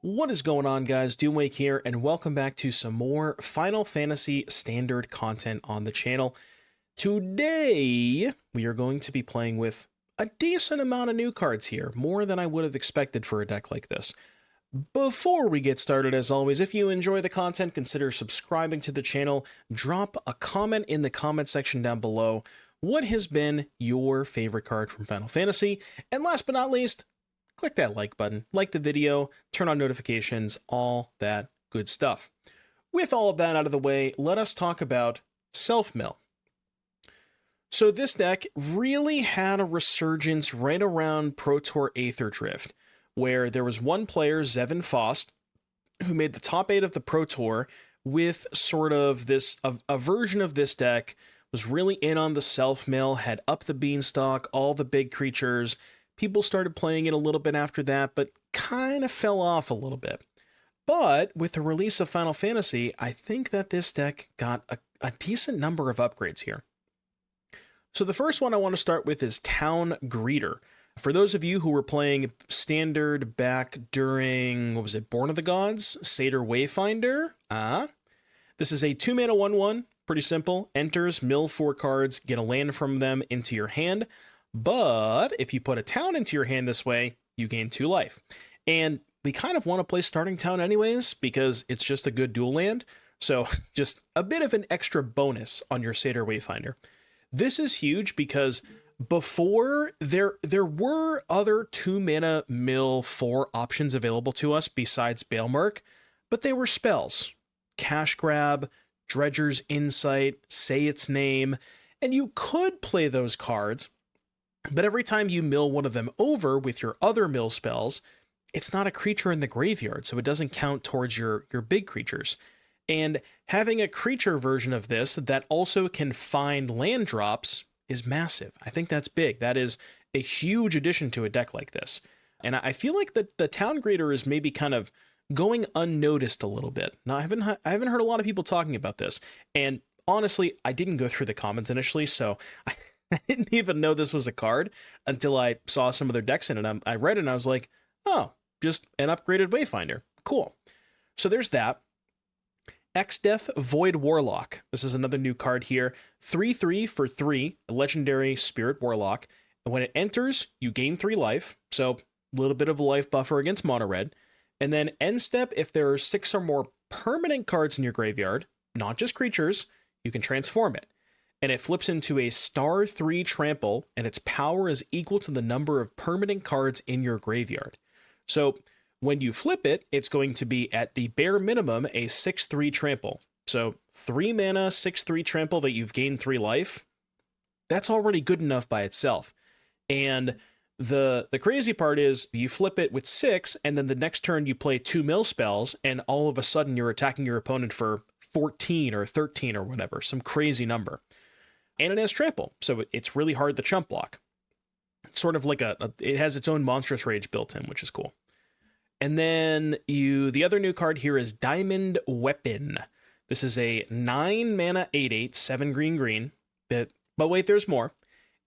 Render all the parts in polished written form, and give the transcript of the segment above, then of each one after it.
What is going on, guys? Doomwake here, and welcome back to some more Final Fantasy Standard content on the channel. Today, we are going to be playing with a decent amount of new cards here, more than I would have expected for a deck like this. Before we get started, as always, if you enjoy the content, consider subscribing to the channel. Drop a comment in the comment section down below. What has been your favorite card from Final Fantasy? And last but not least, click that like button, like the video, turn on notifications, all that good stuff. With all of that out of the way, let us talk about self-mill. So this deck really had a resurgence right around Pro Tour Aether Drift, where there was one player, Zevin Faust, who made the top 8 of the Pro Tour with sort of this, a version of this deck, was really in on the self-mill, had Up the Beanstalk, all the big creatures. People started playing it a little bit after that, but kind of fell off a little bit. But with the release of Final Fantasy, I think that this deck got a decent number of upgrades here. So the first one I want to start with is Town Greeter. For those of you who were playing Standard back during, what was it, Born of the Gods? Satyr Wayfinder? This is a 2-mana 1/1, pretty simple. Enters, mill 4 cards, get a land from them into your hand. But if you put a town into your hand this way, you gain 2 life. And we kind of want to play Starting Town anyways, because it's just a good dual land. So just a bit of an extra bonus on your Satyr Wayfinder. This is huge because before there were other 2-mana mill 4 options available to us besides Balemurk, but they were spells. Cash Grab, Dredger's Insight, Say Its Name, and you could play those cards. But every time you mill one of them over with your other mill spells, it's not a creature in the graveyard, so it doesn't count towards your big creatures. And having a creature version of this that also can find land drops is massive. I think that's big. That is a huge addition to a deck like this. And I feel like the Town Greeter is maybe kind of going unnoticed a little bit. Now, I haven't heard a lot of people talking about this. And honestly, I didn't go through the comments initially, so I didn't even know this was a card until I saw some of their decks in it. I read it and I was like, oh, just an upgraded Wayfinder. Cool. So there's that. Exdeath Void Warlock. This is another new card here. 3/3 for 3, a legendary spirit warlock. And when it enters, you gain 3 life. So a little bit of a life buffer against mono red. And then end step, if there are 6 or more permanent cards in your graveyard, not just creatures, you can transform it. And it flips into a star 3 trample, and its power is equal to the number of permanent cards in your graveyard. So when you flip it, it's going to be at the bare minimum a 6/3 trample. So 3 mana, 6/3 trample that you've gained 3 life. That's already good enough by itself. And the crazy part is you flip it with 6, and then the next turn you play 2 mill spells, and all of a sudden you're attacking your opponent for 14 or 13 or whatever, some crazy number. And it has trample, so it's really hard to chump block. It's sort of like it has its own monstrous rage built in, which is cool. And then the other new card here is Diamond Weapon. This is a 9 mana 8/8, 7 green. But wait, there's more.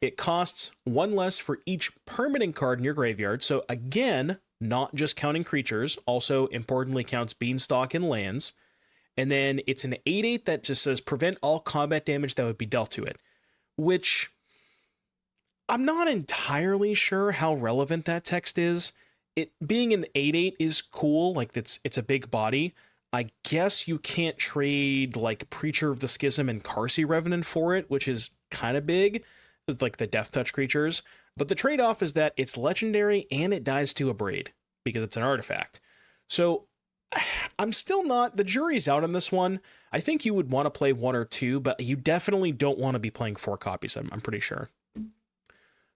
It costs 1 less for each permanent card in your graveyard. So again, not just counting creatures, also importantly counts Beanstalk and lands. And then it's an 8/8 that just says prevent all combat damage that would be dealt to it, which I'm not entirely sure how relevant that text is. It being an 8/8 is cool, like it's a big body. I guess you can't trade like Preacher of the Schism and Qarsi Revenant for it, which is kind of big, like the Death Touch creatures. But the trade-off is that it's legendary and it dies to a Braid because it's an artifact. So I'm still not, the jury's out on this one. I think you would want to play 1 or 2, but you definitely don't want to be playing 4 copies, I'm pretty sure.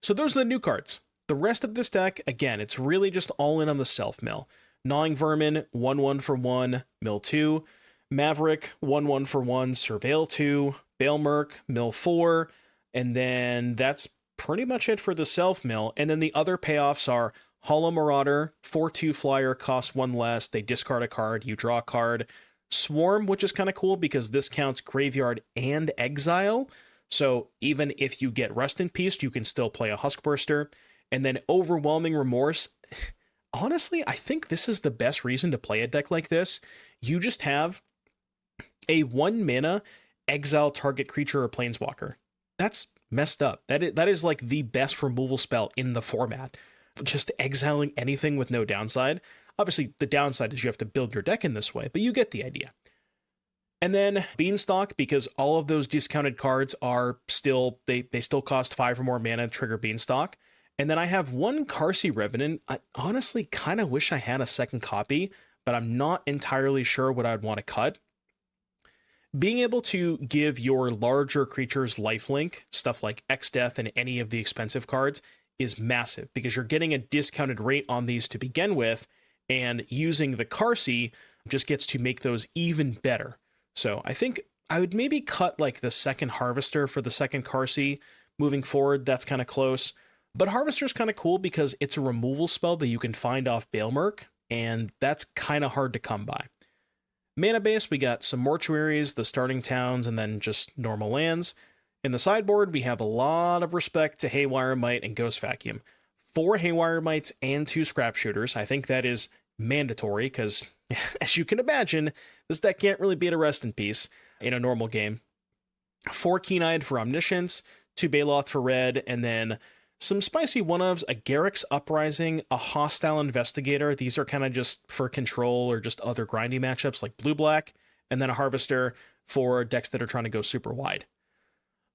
So those are the new cards. The rest of this deck, again, it's really just all in on the self-mill. Gnawing Vermin, 1/1 for 1, mill 2. Maverick, 1/1 for 1, surveil 2. Balemurk, mill 4. And then that's pretty much it for the self-mill. And then the other payoffs are Hollow Marauder, 4/2 flyer, costs 1 less. They discard a card, you draw a card. Swarm, which is kind of cool because this counts graveyard and exile. So even if you get Rest in Peace, you can still play a Huskburster. And then Overwhelming Remorse. honestly, I think this is the best reason to play a deck like this. You just have a 1 mana exile target creature or planeswalker. That's messed up. That is like the best removal spell in the format. Just exiling anything with no downside. Obviously, the downside is you have to build your deck in this way, but you get the idea. And then Beanstalk, because all of those discounted cards are still, they still cost 5 or more mana to trigger Beanstalk. And then I have one Qarsi Revenant. I honestly kind of wish I had a second copy, but I'm not entirely sure what I'd want to cut. Being able to give your larger creatures lifelink, stuff like Exdeath and any of the expensive cards, is massive because you're getting a discounted rate on these to begin with, and using the Qarsi just gets to make those even better. So I think I would maybe cut like the second Harvester for the second Qarsi moving forward. That's kind of close. But Harvester's kind of cool because it's a removal spell that you can find off Balemurk, and that's kind of hard to come by. Mana base, we got some mortuaries, the starting towns, and then just normal lands. In the sideboard, we have a lot of respect to Haywire Mite and Ghost Vacuum. 4 Haywire Mites and 2 Scrap Shooters. I think that is mandatory because, as you can imagine, this deck can't really beat a Rest in Peace in a normal game. 4 Keen-Eyed for Omniscience, 2 Baloth for red, and then some spicy one-ofs, a Garruk's Uprising, a Hostile Investigator. These are kind of just for control or just other grindy matchups like blue-black, and then a Harvester for decks that are trying to go super wide.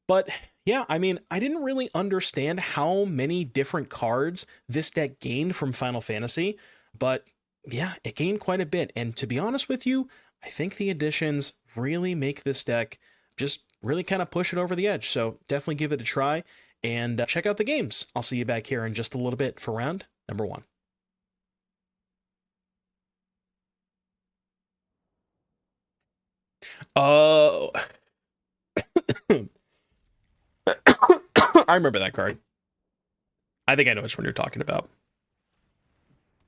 But yeah, I mean, I didn't really understand how many different cards this deck gained from Final Fantasy, but yeah, it gained quite a bit. And to be honest with you, I think the additions really make this deck just really kind of push it over the edge. So definitely give it a try and check out the games. I'll see you back here in just a little bit for round number 1. Oh, I remember that card. I think I know which one you're talking about.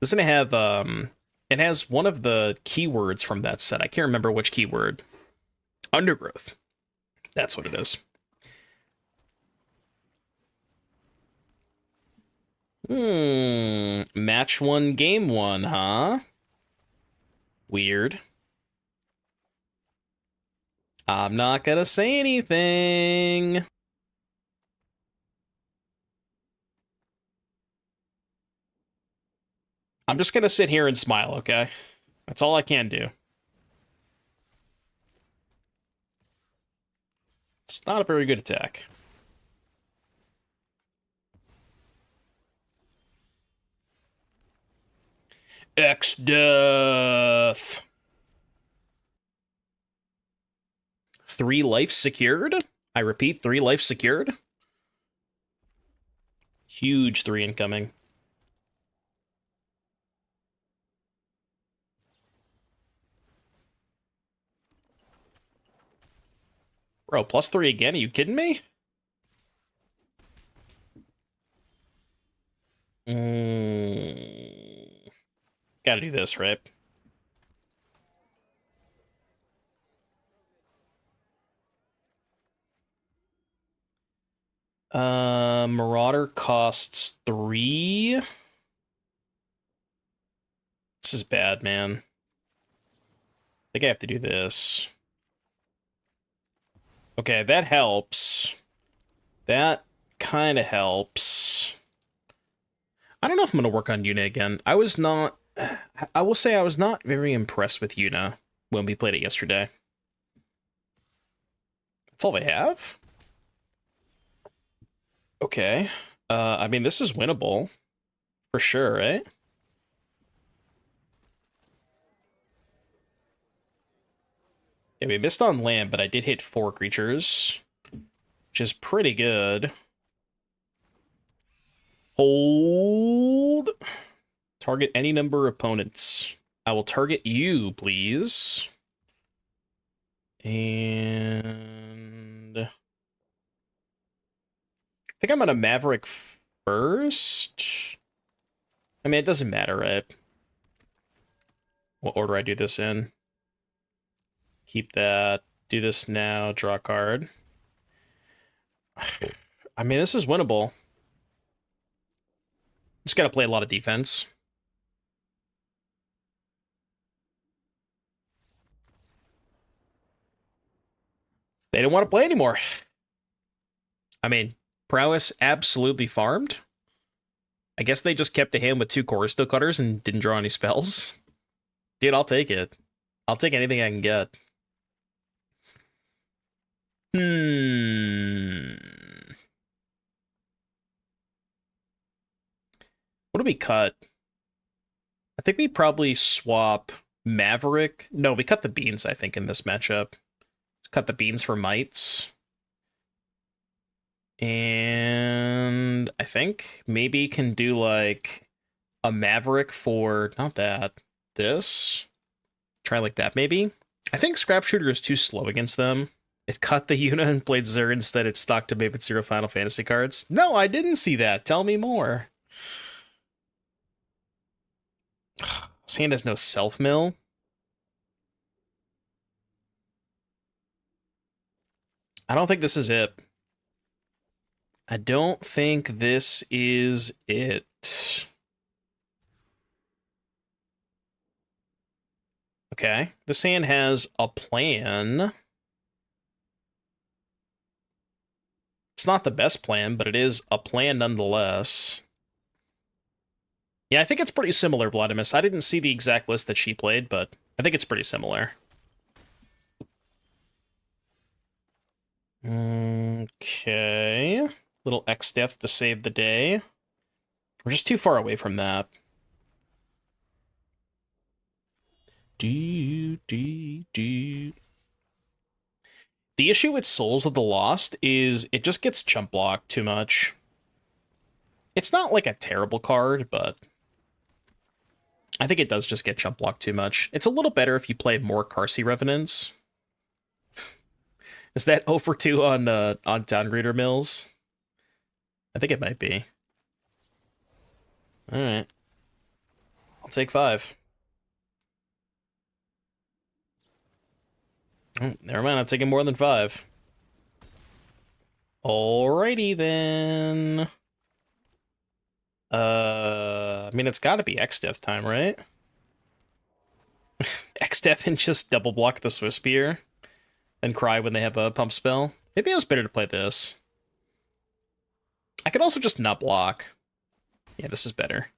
Doesn't it have, it has one of the keywords from that set. I can't remember which keyword. Undergrowth. That's what it is. Match 1, game 1, huh? Weird. I'm not gonna say anything. I'm just gonna sit here and smile, okay? That's all I can do. It's not a very good attack. Exdeath. 3 life secured? I repeat, 3 life secured? Huge 3 incoming. Bro, +3 again? Are you kidding me? Gotta do this, right? Marauder costs 3. This is bad, man. I think I have to do this. Okay, that helps. That kind of helps. I don't know if I'm going to work on Yuna again. I will say I was not very impressed with Yuna when we played it yesterday. That's all they have? Okay. I mean, this is winnable. For sure, right? Yeah, we missed on land, but I did hit 4 creatures, which is pretty good. Hold. Target any number of opponents. I will target you, please. And I think I'm gonna Maverick first. I mean, it doesn't matter, right? What order I do this in. Keep that. Do this now. Draw a card. I mean, this is winnable. Just gotta play a lot of defense. They didn't want to play anymore. I mean, prowess absolutely farmed. I guess they just kept the hand with 2 Choristo Cutters and didn't draw any spells. Dude, I'll take it. I'll take anything I can get. What do we cut? I think we probably swap Maverick. No, we cut the beans, I think, in this matchup. Cut the beans for mites. And I think maybe can do like a Maverick for, not that, this. Try like that, maybe. I think Scrap Shooter is too slow against them. It cut the Yuna and played Xur instead. It stocked to Maven Zero Final Fantasy cards. No, I didn't see that. Tell me more. This hand has no self-mill. I don't think this is it. I don't think this is it. Okay, this hand has a plan. It's not the best plan, but it is a plan nonetheless. Yeah, I think it's pretty similar, Vladimis. I didn't see the exact list that she played, but I think it's pretty similar. Okay. Little Exdeath to save the day. We're just too far away from that. The issue with Souls of the Lost is it just gets chump blocked too much. It's not like a terrible card, but I think it does just get chump blocked too much. It's a little better if you play more Qarsi Revenants. Is that 0 for 2 on Downgraders Mills? I think it might be. Alright. I'll take 5. Oh, never mind, I'm taking more than 5. Alrighty then. I mean, it's gotta be Exdeath time, right? Exdeath and just double block the Swiss Spear, then cry when they have a pump spell. Maybe it was better to play this. I could also just not block. Yeah, this is better.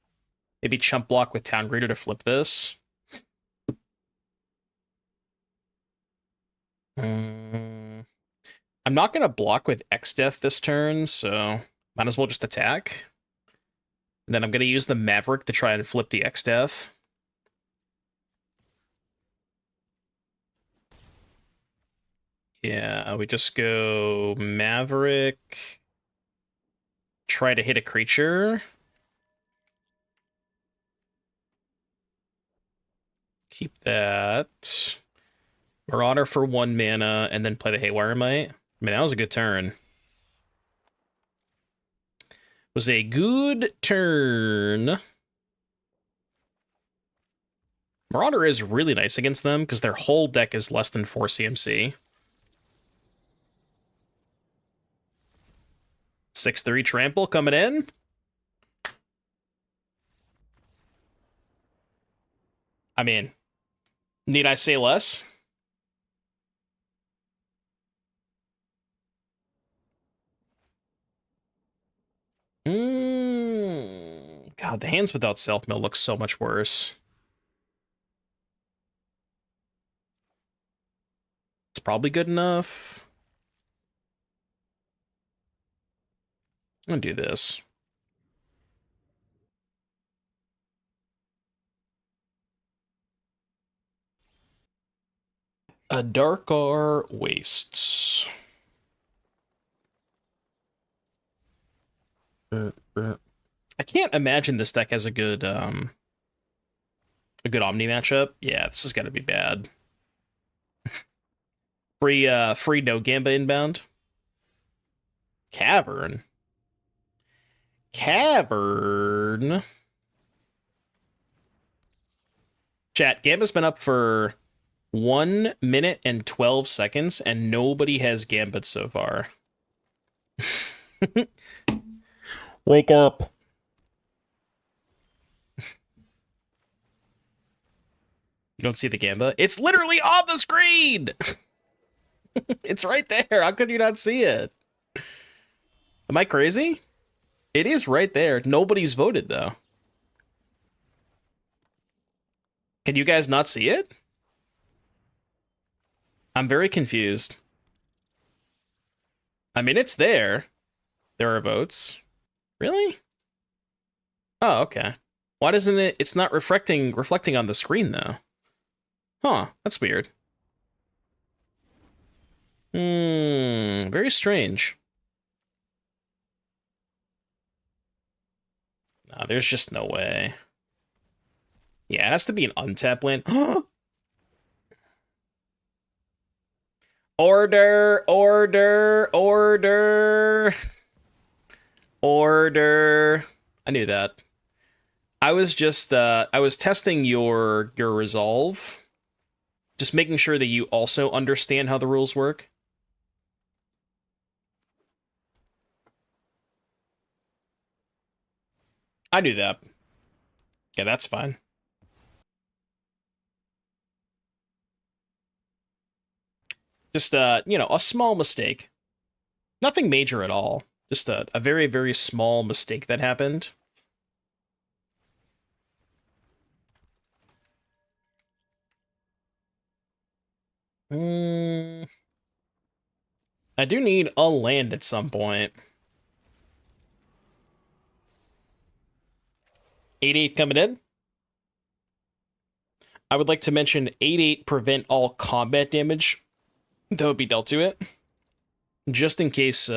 Maybe chump block with Town Greeter to flip this. I'm not going to block with Exdeath this turn, so might as well just attack. And then I'm going to use the Maverick to try and flip the Exdeath. Yeah, we just go Maverick. Try to hit a creature. Keep that. Marauder for 1 mana, and then play the Haywire Mite. I mean, that was a good turn. Was a good turn. Marauder is really nice against them, because their whole deck is less than 4 CMC. 6/3 Trample coming in. I mean, need I say less? God, the hands without self-mill look so much worse. It's probably good enough. I'm gonna do this. A Darkar Wastes. I can't imagine this deck has a good omni matchup. Yeah, this is gonna be bad. free no Gamba inbound. Cavern. Chat, Gamba's been up for 1 minute and 12 seconds, and nobody has Gambit so far. Wake up. You don't see the Gamba? It's literally on the screen! It's right there. How could you not see it? Am I crazy? It is right there. Nobody's voted, though. Can you guys not see it? I'm very confused. I mean, it's there. There are votes. Really? Oh, okay. Why doesn't it... It's not reflecting on the screen, though. Huh, that's weird. Very strange. No, there's just no way. Yeah, it has to be an untapped land. Order, order, order. Order. I knew that. I was just I was testing your resolve. Just making sure that you also understand how the rules work. I knew that. Yeah, that's fine. Just you know, a small mistake. Nothing major at all. Just a very, very small mistake that happened. I do need a land at some point. 8/8 coming in. I would like to mention 8/8 prevent all combat damage that would be dealt to it. Just in case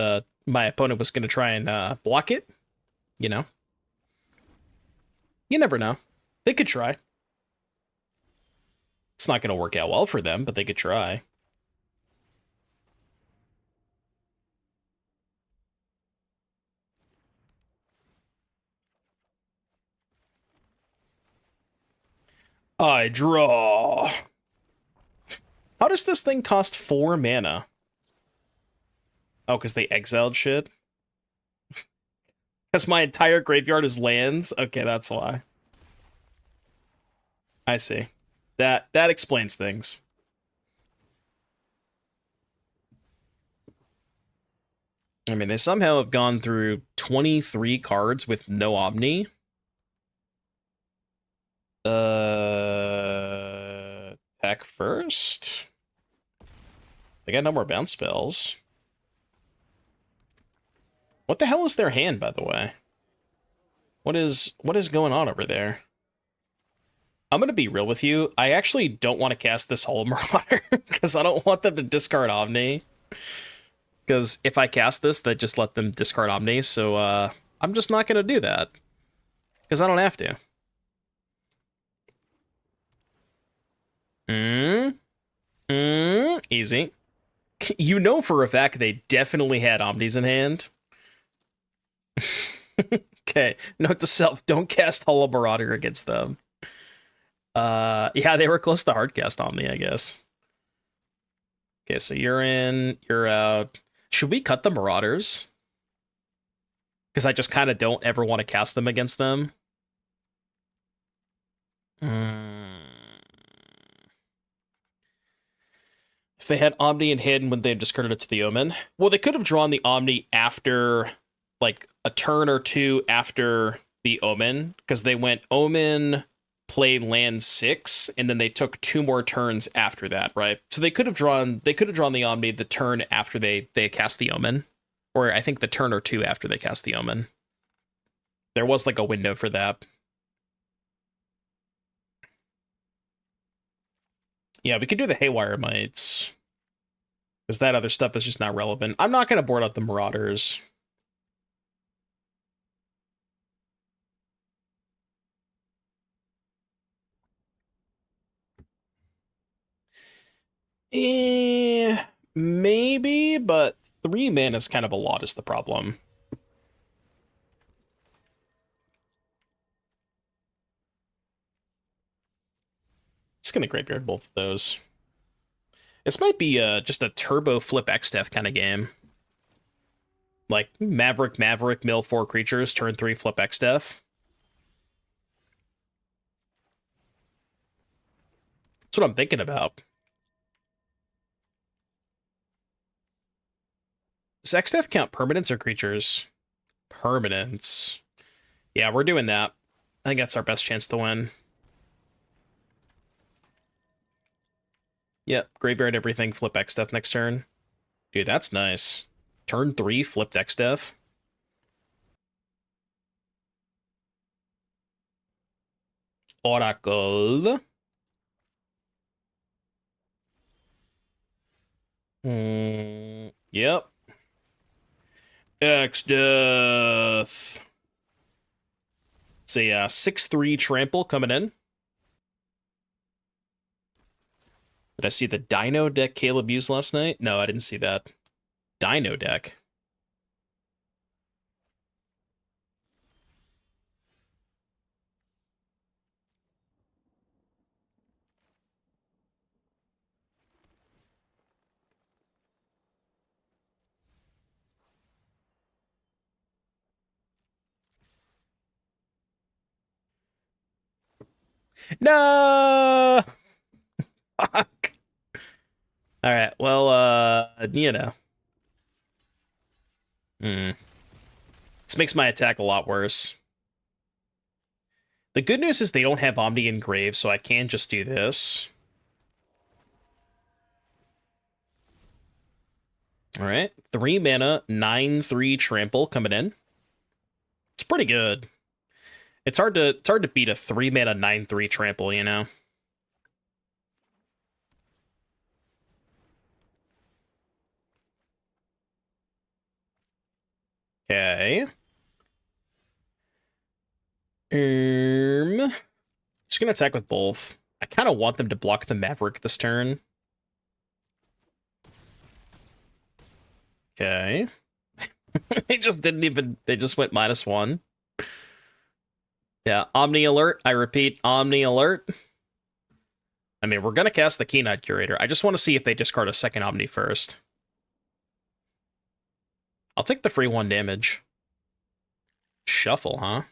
my opponent was going to try and block it. You know. You never know. They could try. It's not going to work out well for them, but they could try. I draw. How does this thing cost 4 mana? Oh, because they exiled shit? Because my entire graveyard is lands? Okay, that's why. I see. That explains things. I mean, they somehow have gone through 23 cards with no Omni. Attack first. They got no more bounce spells. What the hell is their hand, by the way? What is going on over there? I'm gonna be real with you. I actually don't want to cast this Hollow Marauder because I don't want them to discard Omni. Because if I cast this, they just let them discard Omni. So I'm just not gonna do that because I don't have to. Easy. You know for a fact they definitely had Omnis in hand. Okay, note to self, don't cast Hollow Marauder against them. Yeah, they were close to hardcast Omni, I guess. Okay, so you're in, you're out. Should we cut the Marauders? Because I just kind of don't ever want to cast them against them. If they had Omni in hand, would they have discarded it to the Omen? Well, they could have drawn the Omni after, like, a turn or two after the Omen, because they went Omen, played land 6, and then they took 2 more turns after that, right? So they could have drawn the Omni the turn after they cast the Omen, or I think the turn or 2 after they cast the Omen. There was like a window for that. Yeah, we could do the Haywire Mites. Because that other stuff is just not relevant. I'm not going to board out the Marauders. Maybe, but 3 mana is kind of a lot is the problem. Just gonna graveyard both of those. This might be just a turbo flip Exdeath kind of game. Like Maverick, mill 4 creatures, turn 3 flip Exdeath. That's what I'm thinking about. Does Exdeath count permanents or creatures? Permanents. Yeah, we're doing that. I think that's our best chance to win. Yep, graveyard everything, flip Exdeath next turn. Dude, that's nice. Turn 3, flipped Exdeath. Oracle. Yep. Exdeath. It's a 6/3 trample coming in. Did I see the Dino deck Caleb used last night? No, I didn't see that. Dino deck. No! Fuck. All right. Well, you know. This makes my attack a lot worse. The good news is they don't have Omni engraved, so I can just do this. All right. 3 mana, 9/3 trample coming in. It's pretty good. It's hard to beat a 3 mana 9/3 trample, you know. Okay. Just gonna attack with both. I kind of want them to block the Maverick this turn. Okay. They just didn't even. They just went -1. Yeah, Omni alert. I repeat, Omni alert. I mean, we're gonna cast the Keen-Eyed Curator. I just want to see if they discard a second Omni first. I'll take the free 1 damage. Shuffle, huh?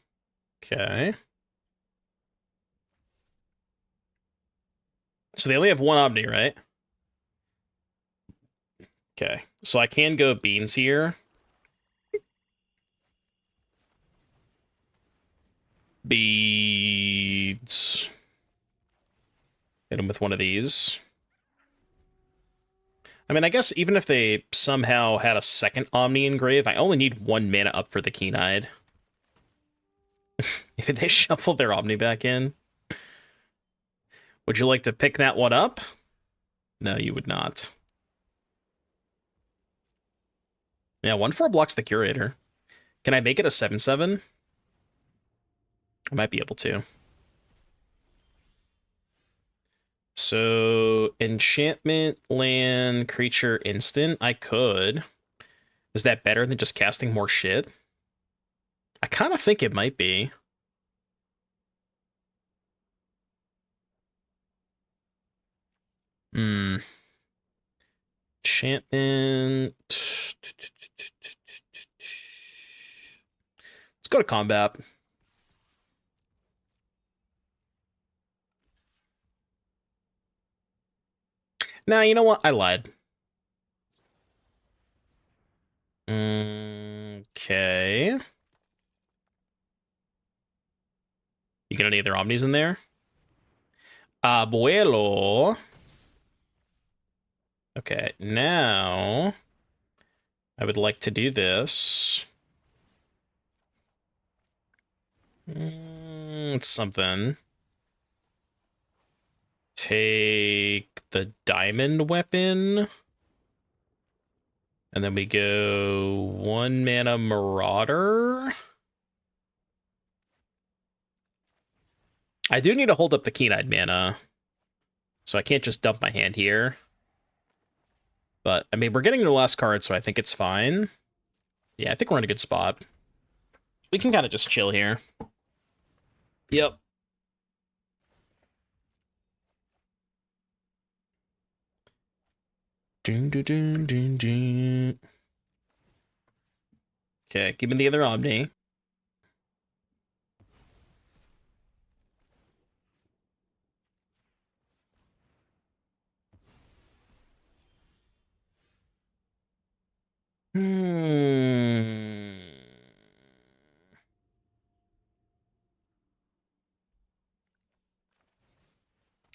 Okay. So they only have 1 Omni, right? Okay. So I can go Beans here. Beads. Hit him with one of these. I mean, I guess even if they somehow had a second Omni engrave, I only need 1 mana up for the Keen-Eyed. If they shuffle their Omni back in. Would you like to pick that one up? No, you would not. Yeah, 1/4 blocks the Curator. Can I make it a 7/7? I might be able to. So, enchantment, land, creature, instant. I could. Is that better than just casting more shit? I kind of think it might be. Enchantment. Let's go to combat. Nah, you know what? I lied. Okay. You get any other Omnis in there? Abuelo. Okay, now I would like to do this. It's something. Take the diamond weapon. And then we go 1 mana Marauder. I do need to hold up the Keen-Eyed mana. So I can't just dump my hand here. But, I mean, we're getting to the last card, so I think it's fine. Yeah, I think we're in a good spot. We can kind of just chill here. Yep. Okay, give me the other Omni.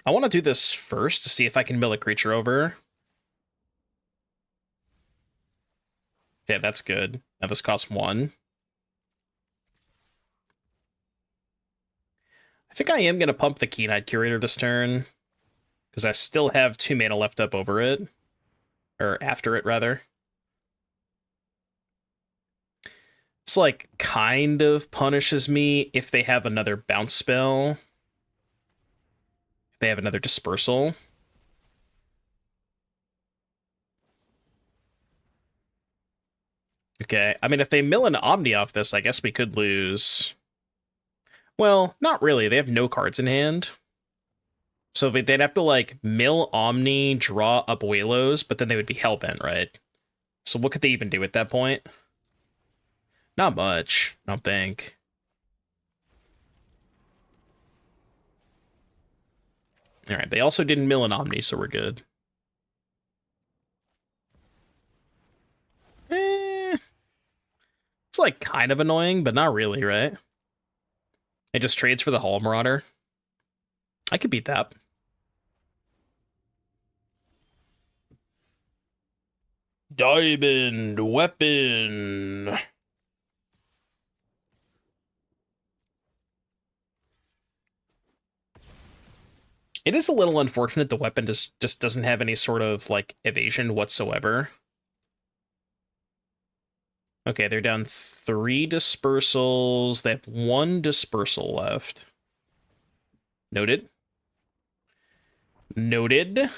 I want to do this first to see if I can mill a creature over. Okay, that's good. Now this costs 1. I think I am going to pump the Keen-Eyed Curator this turn, because I still have 2 mana left up over it. Or after it, rather. It's like, kind of punishes me if they have another bounce spell. If they have another dispersal. Okay, I mean, if they mill an Omni off this, I guess we could lose. Well, not really. They have no cards in hand. So they'd have to, like, mill Omni, draw up Walos, but then they would be hellbent, right? So what could they even do at that point? Not much, I don't think. Alright, they also didn't mill an Omni, so we're good. It's, like, kind of annoying, but not really, right? It just trades for the Hollow Marauder. I could beat that. Diamond Weapon. It is a little unfortunate the weapon just doesn't have any sort of, like, evasion whatsoever. Okay, they're down 3 dispersals. They have 1 dispersal left. Noted. Noted.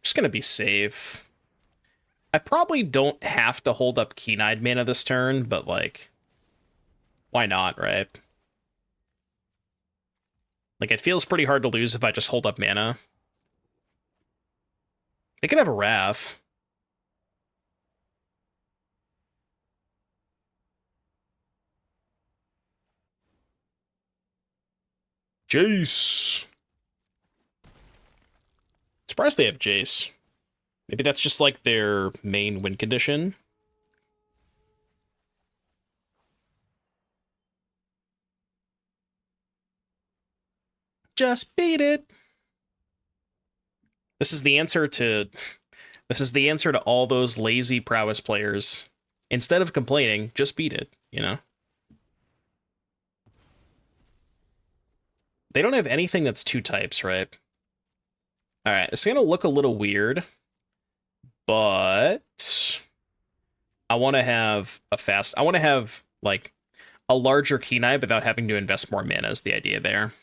Just gonna be safe. I probably don't have to hold up Keen-Eyed mana this turn, but, like, why not, right? Like, it feels pretty hard to lose if I just hold up mana. They could have a Wrath. Jace. Surprised they have Jace. Maybe that's just, like, their main win condition. Just beat it. This is the answer to all those lazy prowess players. Instead of complaining, just beat it, you know? They don't have anything that's 2 types, right? Alright, it's gonna look a little weird, but I want to have like, a larger Keen-Eye without having to invest more mana is the idea there.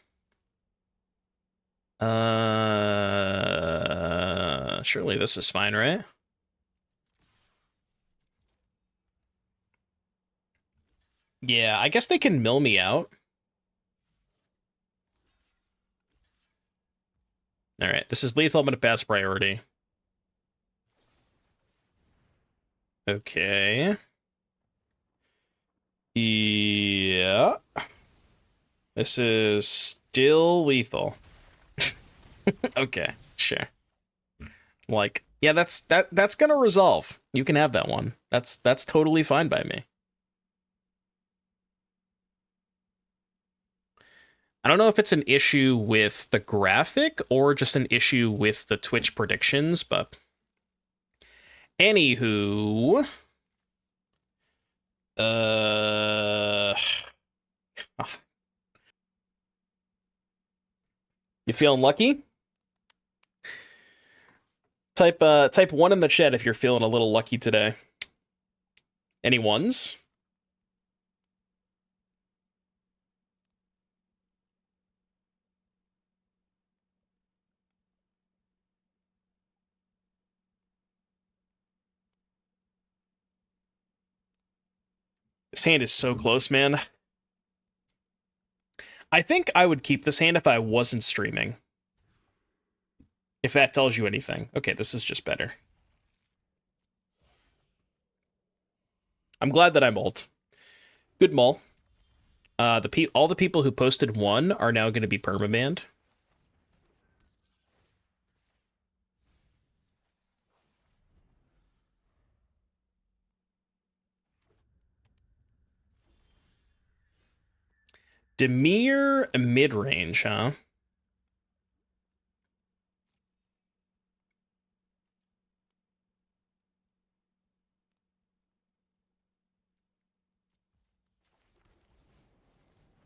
Surely this is fine, right? Yeah, I guess they can mill me out. Alright, this is lethal, I'm gonna pass priority. Okay. Yeah. This is still lethal. Okay, sure. Like, yeah, that's gonna resolve. You can have that one. That's totally fine by me. I don't know if it's an issue with the graphic or just an issue with the Twitch predictions, but anywho, you feeling lucky? Type 1 in the chat if you're feeling a little lucky today. Any ones? This hand is so close, man. I think I would keep this hand if I wasn't streaming. If that tells you anything. Okay, this is just better. I'm glad that I'm ult. Good mull. All the people who posted 1 are now going to be permabanned. Dimir Midrange, huh?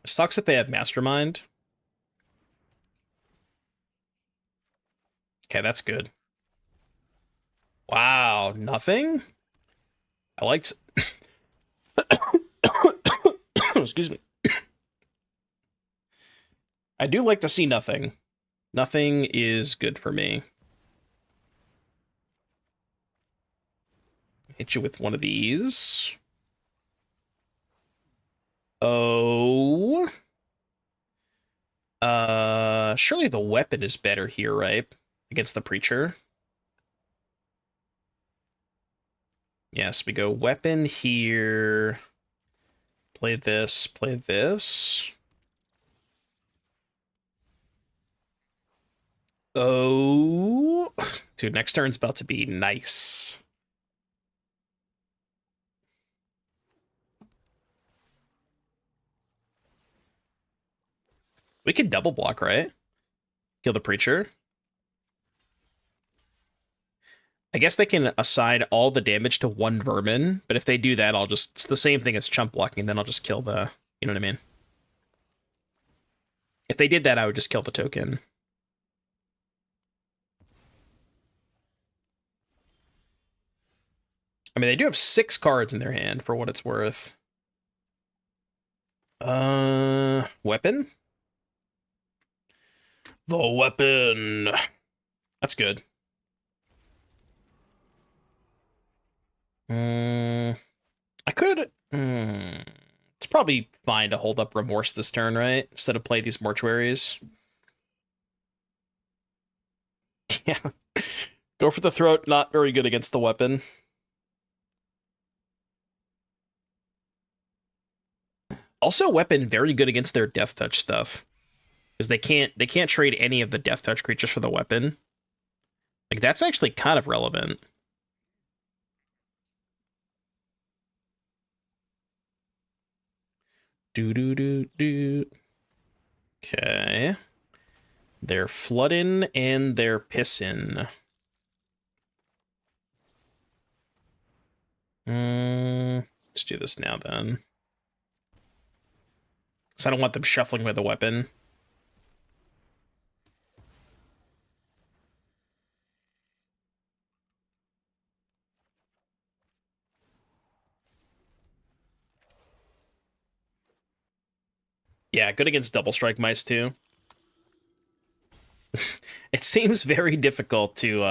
It sucks that they have Mastermind. Okay, that's good. Wow, nothing? I liked... Excuse me. I do like to see nothing. Nothing is good for me. Hit you with one of these. Oh. Surely the weapon is better here, right? Against the Preacher. Yes, we go weapon here. Play this, play this. Oh. Dude, next turn's about to be nice. We could double block, right? Kill the Preacher. I guess they can assign all the damage to one Vermin, but if they do that, I'll just... It's the same thing as chump blocking, then I'll just kill the... You know what I mean? If they did that, I would just kill the token. I mean, they do have 6 cards in their hand, for what it's worth. Weapon? The weapon. That's good. I could... It's probably fine to hold up Remorse this turn, right? Instead of play these Mortuaries. Yeah. Go for the throat, not very good against the weapon. Also, weapon very good against their Death Touch stuff. Because they can't trade any of the Death Touch creatures for the weapon. Like, that's actually kind of relevant. Do. Okay. They're flooding and they're pissing. Let's do this now then. Because I don't want them shuffling with a weapon. Yeah, good against double strike mice too. It seems very difficult to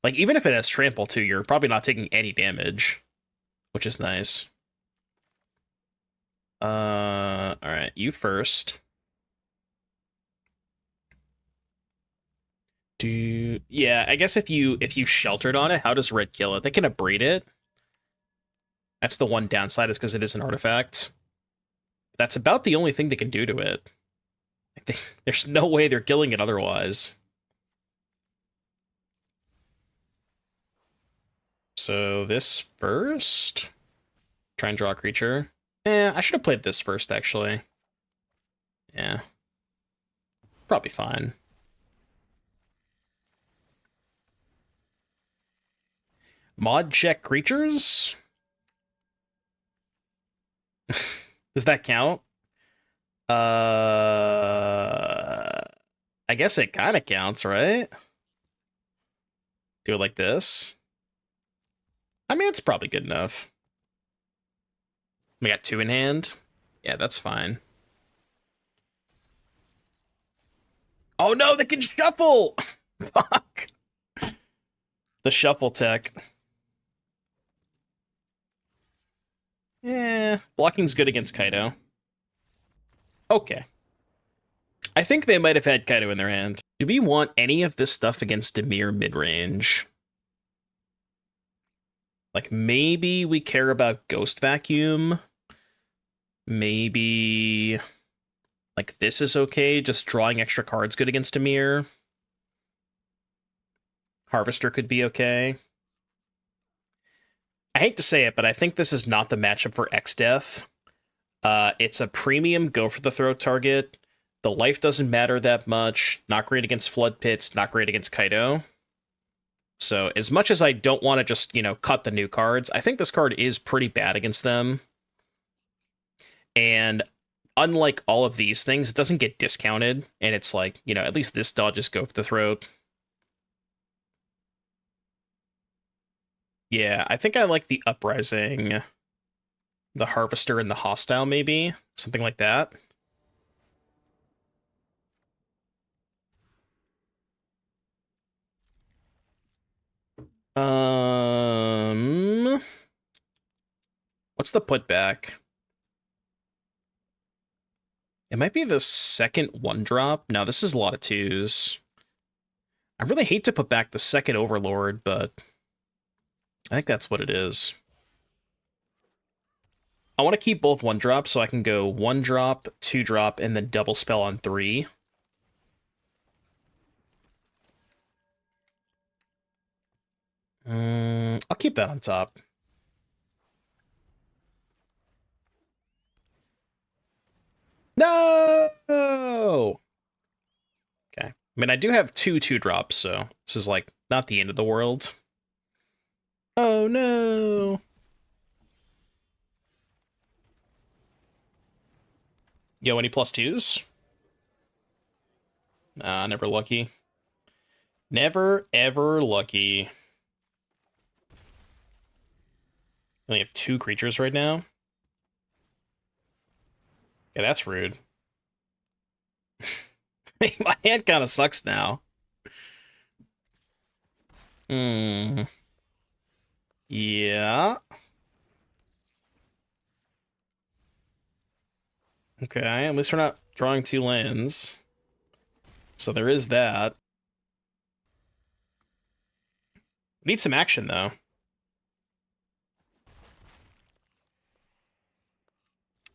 like, even if it has trample too, you're probably not taking any damage, which is nice. Alright, you first. Yeah, I guess if you sheltered on it, how does red kill it? They can abrade it. That's the one downside, is because it is an artifact. That's about the only thing they can do to it. There's no way they're killing it otherwise. So this first. Try and draw a creature. I should have played this first, actually. Yeah. Probably fine. Mod check creatures? Does that count? I guess it kind of counts, right? Do it like this. I mean, it's probably good enough. We got 2 in hand. Yeah, that's fine. Oh no, they can shuffle! Fuck. The shuffle tech. Yeah, blocking's good against Kaido. Okay. I think they might have had Kaido in their hand. Do we want any of this stuff against Dimir midrange? Like, maybe we care about Ghost Vacuum. Maybe, like, this is okay. Just drawing extra cards good against Dimir. Harvester could be okay. I hate to say it, but I think this is not the matchup for Exdeath. It's a premium go for the throat target. The life doesn't matter that much. Not great against Flood Pits, not great against Kaido. So as much as I don't want to just, cut the new cards, I think this card is pretty bad against them. And unlike all of these things, it doesn't get discounted. And it's like, at least this dodges go for the throat. Yeah, I think I like the Uprising, the Harvester, and the Hostile, maybe. Something like that. What's the putback? It might be the second 1-drop. No, this is a lot of 2s. I really hate to put back the second Overlord, but I think that's what it is. I want to keep both 1-drops so I can go 1-drop, 2-drop, and then double spell on 3. I'll keep that on top. No! Okay. I mean, I do have 2-2-drops, so this is, like, not the end of the world. Oh, no! Yo, any +2s? Nah, never lucky. Never, ever lucky. I only have 2 creatures right now. Yeah, that's rude. My hand kind of sucks now. Yeah. Okay, at least we're not drawing 2 lands. So there is that. We need some action, though.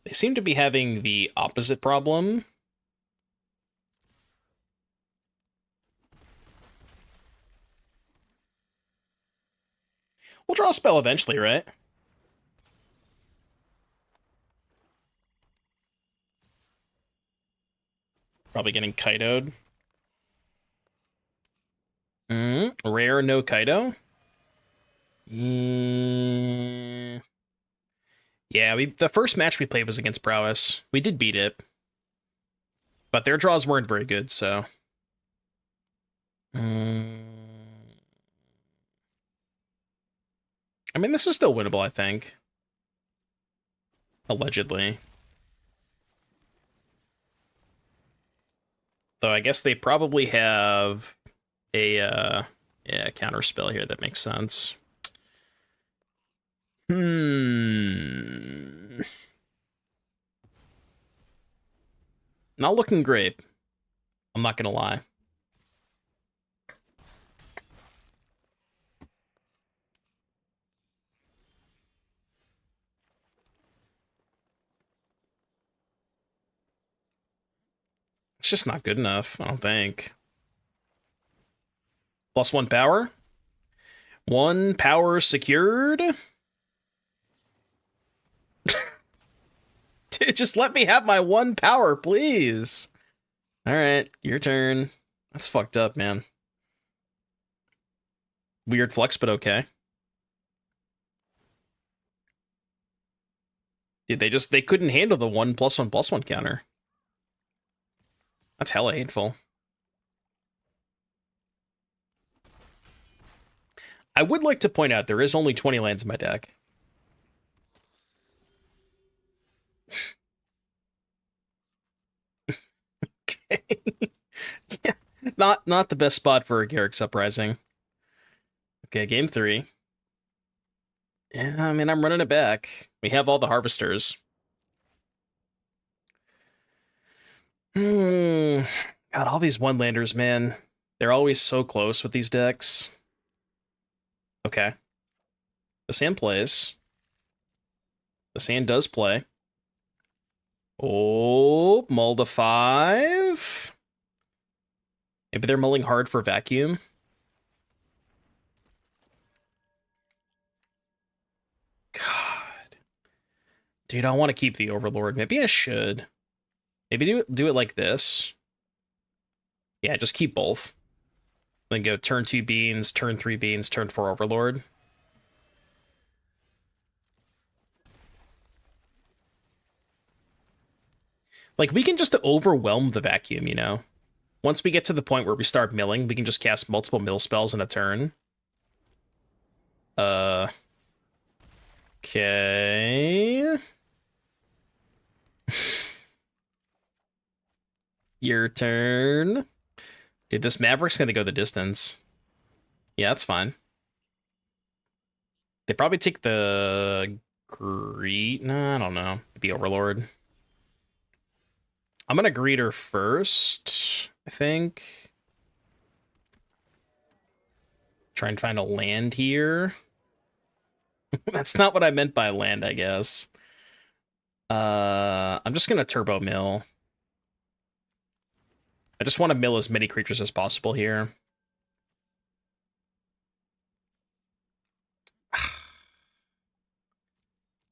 They seem to be having the opposite problem. We'll draw a spell eventually, right? Probably getting Kaido'd. Rare, no Kaido. Yeah, the first match we played was against Prowess. We did beat it. But their draws weren't very good, so... I mean, this is still winnable, I think. Allegedly. Though I guess they probably have a counter spell here that makes sense. Not looking great. I'm not gonna lie. It's just not good enough, I don't think. +1 power. 1 power secured. Dude, just let me have my 1 power, please. Alright, your turn. That's fucked up, man. Weird flex, but okay. Dude, they couldn't handle the 1+1/+1 counter. That's hella hateful. I would like to point out there is only 20 lands in my deck. Okay. Yeah. Not the best spot for a Garruk's Uprising. Okay, game 3. Yeah, I mean, I'm running it back. We have all the Harvesters. God, all these one-landers, man. They're always so close with these decks. Okay. The sand plays. The sand does play. Oh, mull to 5. Maybe they're mulling hard for vacuum. God. Dude, I want to keep the Overlord. Maybe I should. Maybe do it like this. Yeah, just keep both. Then go turn 2 beans, turn 3 beans, turn 4 Overlord. Like, we can just overwhelm the vacuum, you know? Once we get to the point where we start milling, we can just cast multiple mill spells in a turn. Okay. Your turn. Dude, this Maverick's gonna go the distance. Yeah, that's fine. They probably take the greed. No, I don't know. Maybe Overlord. I'm gonna greet her first, I think. Try and find a land here. That's not what I meant by land, I guess. I'm just gonna turbo mill. I just want to mill as many creatures as possible here. How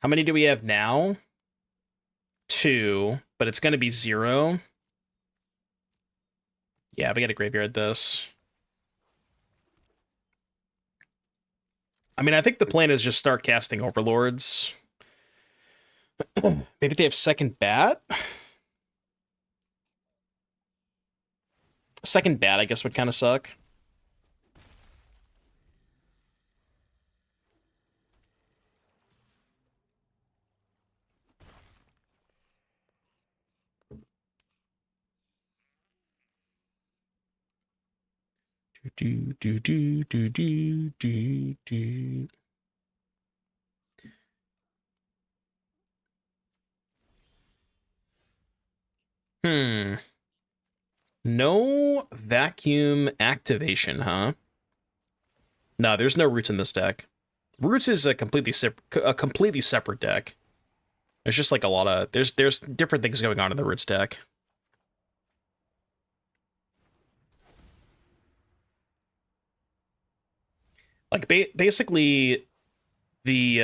many do we have now? 2, but it's going to be 0. Yeah, we got to graveyard this. I mean, I think the plan is just start casting Overlords. Maybe they have second bat? Second bat, I guess, would kind of suck. No vacuum activation, huh? No, there's no roots in this deck. Roots is a completely separate deck. There's just like a lot of there's different things going on in the Roots deck. Like basically the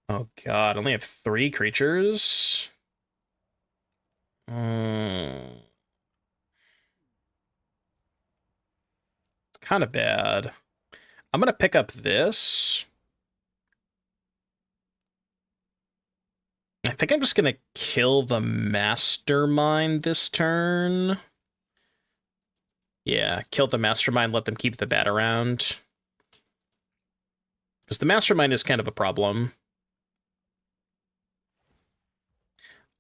oh god, I only have 3 creatures. It's kind of bad. I'm gonna pick up this. I think I'm just gonna kill the Mastermind this turn. Yeah, kill the Mastermind, let them keep the bat around. Because the Mastermind is kind of a problem.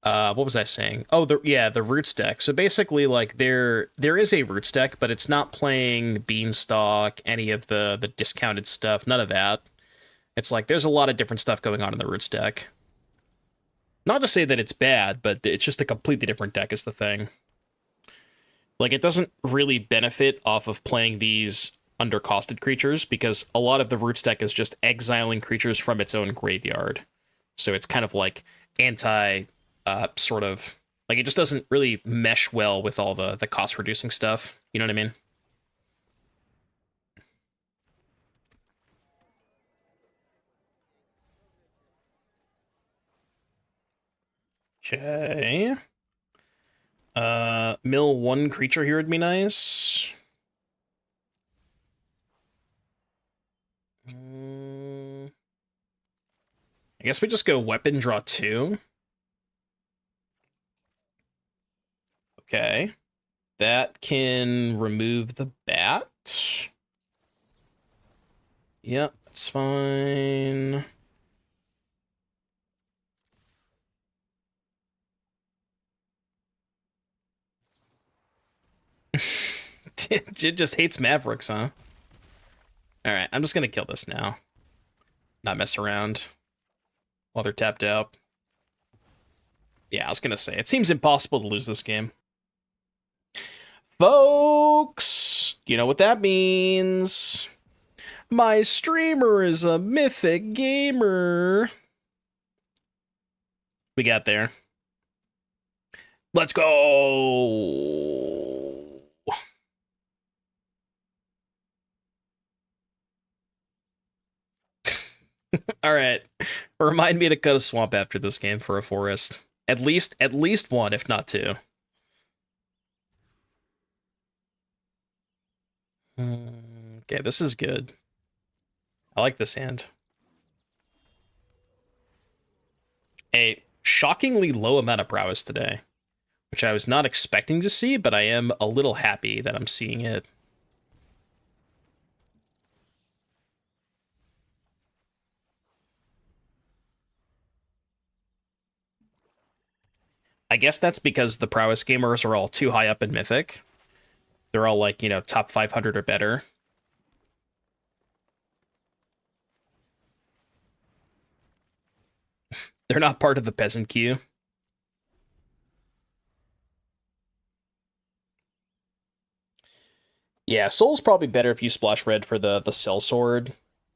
What was I saying? Oh, the Roots deck. So basically, like, there is a Roots deck, but it's not playing Beanstalk, any of the discounted stuff, none of that. It's like, there's a lot of different stuff going on in the Roots deck. Not to say that it's bad, but it's just a completely different deck is the thing. Like, it doesn't really benefit off of playing these undercosted creatures, because a lot of the Roots deck is just exiling creatures from its own graveyard. So it's kind of like anti... sort of like it just doesn't really mesh well with all the cost reducing stuff. You know what I mean? Okay. Mill 1 creature here would be nice. I guess we just go weapon, draw 2. Okay. That can remove the bat. Yep, that's fine. Jid just hates Mavericks, huh? Alright, I'm just gonna kill this now. Not mess around while they're tapped out. Yeah, I was gonna say, it seems impossible to lose this game. Folks, you know what that means. My streamer is a mythic gamer. We got there. Let's go. All right. Remind me to cut a swamp after this game for a forest. At least one, if not two. Okay, this is good. I like this hand. A shockingly low amount of prowess today, which I was not expecting to see, but I am a little happy that I'm seeing it. I guess that's because the prowess gamers are all too high up in Mythic. They're all like, top 500 or better. They're not part of the peasant queue. Yeah, Soul's probably better if you splash red for the sellsword,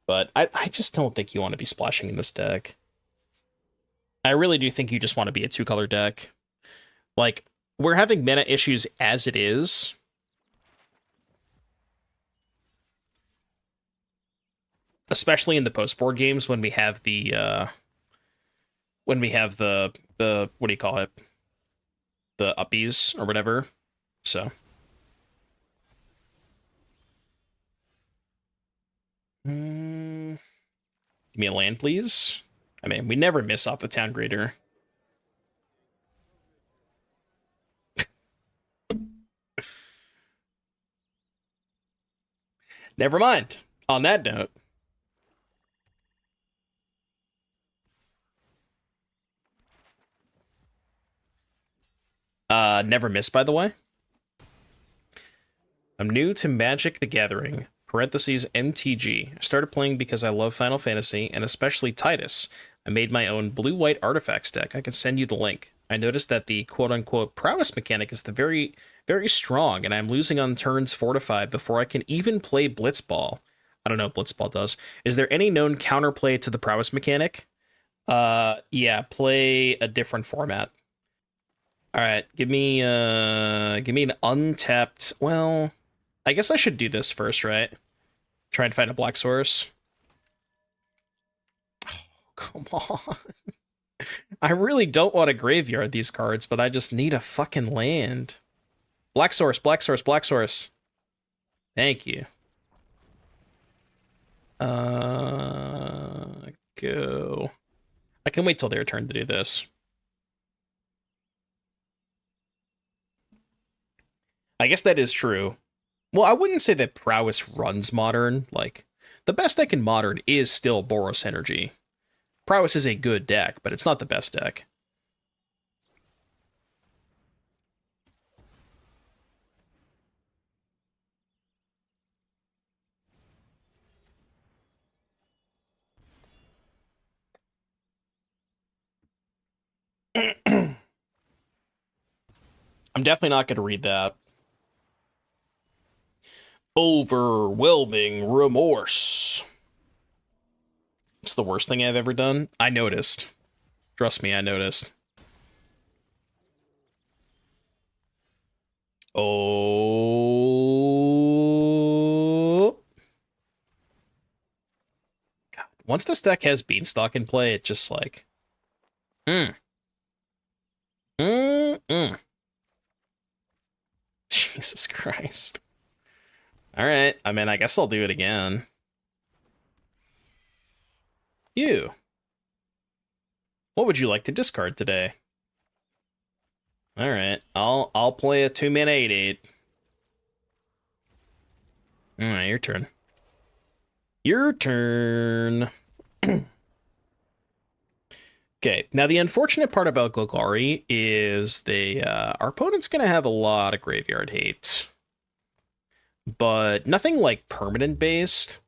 but I just don't think you want to be splashing in this deck. I really do think you just want to be a two-color deck. Like, we're having mana issues as it is. Especially in the post-board games when we have the what do you call it? The uppies or whatever. So give me a land, please. I mean, we never miss off the town grader. Never mind. On that note, never miss, by the way. I'm new to Magic the Gathering, parentheses MTG. I started playing because I love Final Fantasy, and especially Titus. I made my own blue-white artifacts deck. I can send you the link. I noticed that the quote-unquote prowess mechanic is the very, very strong, and I'm losing on turns 4 to 5 before I can even play Blitzball. I don't know what Blitzball does. Is there any known counterplay to the prowess mechanic? Yeah, play a different format. All right, give me an untapped. Well, I guess I should do this first, right? Try and find a black source. Oh, come on. I really don't want to graveyard these cards, but I just need a fucking land. Black source, black source, black source. Thank you. Go. I can wait till their turn to do this. I guess that is true. Well, I wouldn't say that prowess runs modern. Like, the best deck in modern is still Boros Energy. Prowess is a good deck, but it's not the best deck. I'm definitely not going to read that. Overwhelming Remorse. It's the worst thing I've ever done. I noticed. Trust me, I noticed. Oh. God. Once this deck has Beanstalk in play, it just like... Mm. Mm-mm. Jesus Christ. Alright, I mean, I guess I'll do it again. You. What would you like to discard today? Alright, I'll play a 2-mana 8/8. Alright, your turn. Your turn. Okay, now the unfortunate part about Golgari is our opponent's gonna have a lot of graveyard hate. But nothing like permanent based,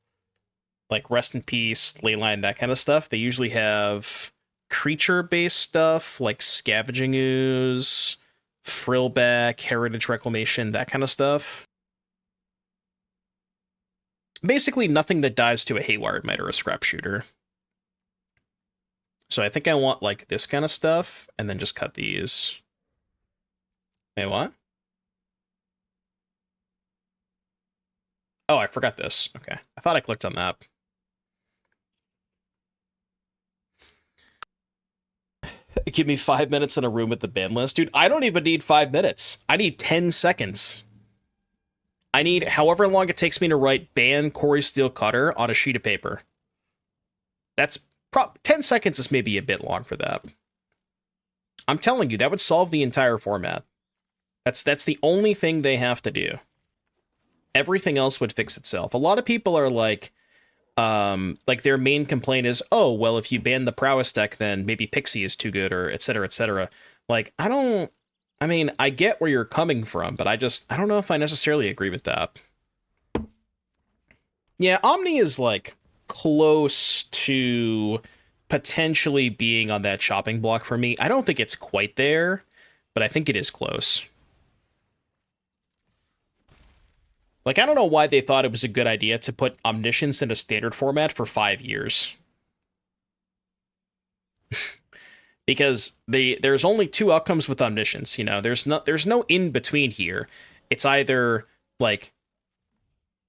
like Rest in Peace, Leyline, that kind of stuff. They usually have creature based stuff like Scavenging Ooze, Frillback, Heritage Reclamation, that kind of stuff. Basically nothing that dives to a Haywire Mite or a Scrap Shooter. So I think I want like this kind of stuff, and then just cut these. Wait, what? Oh, I forgot this. Okay. I thought I clicked on that. Give me 5 minutes in a room with the ban list. Dude, I don't even need 5 minutes. I need 10 seconds. I need however long it takes me to write ban Qarsi Steel Cutter on a sheet of paper. That's 10 seconds is maybe a bit long for that. I'm telling you, that would solve the entire format. That's the only thing they have to do. Everything else would fix itself. A lot of people are like their main complaint is, oh, well, if you ban the prowess deck, then maybe Pixie is too good, or et cetera, et cetera. Like, I mean, I get where you're coming from, but I don't know if I necessarily agree with that. Yeah, Omni is, like, close to potentially being on that chopping block for me. I don't think it's quite there, but I think it is close. Like, I don't know why they thought it was a good idea to put Omniscience in a standard format for 5 years. Because there's only 2 outcomes with Omniscience, you know? There's no in-between here. It's either, like,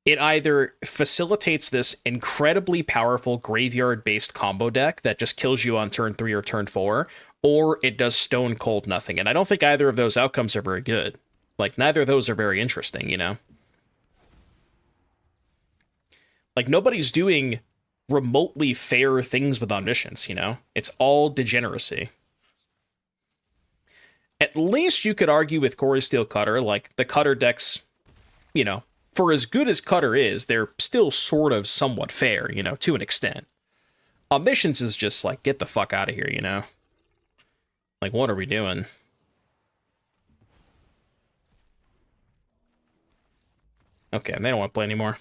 it either facilitates this incredibly powerful graveyard-based combo deck that just kills you on turn 3 or turn 4, or it does stone cold nothing. And I don't think either of those outcomes are very good. Like, neither of those are very interesting, you know? Like, nobody's doing remotely fair things with Omniscience, you know? It's all degeneracy. At least you could argue with Qarsi Steel Cutter, like, the Cutter decks, you know, for as good as Cutter is, they're still sort of somewhat fair, you know, to an extent. Omniscience is just like, get the fuck out of here, you know? Like, what are we doing? Okay, they don't want to play anymore.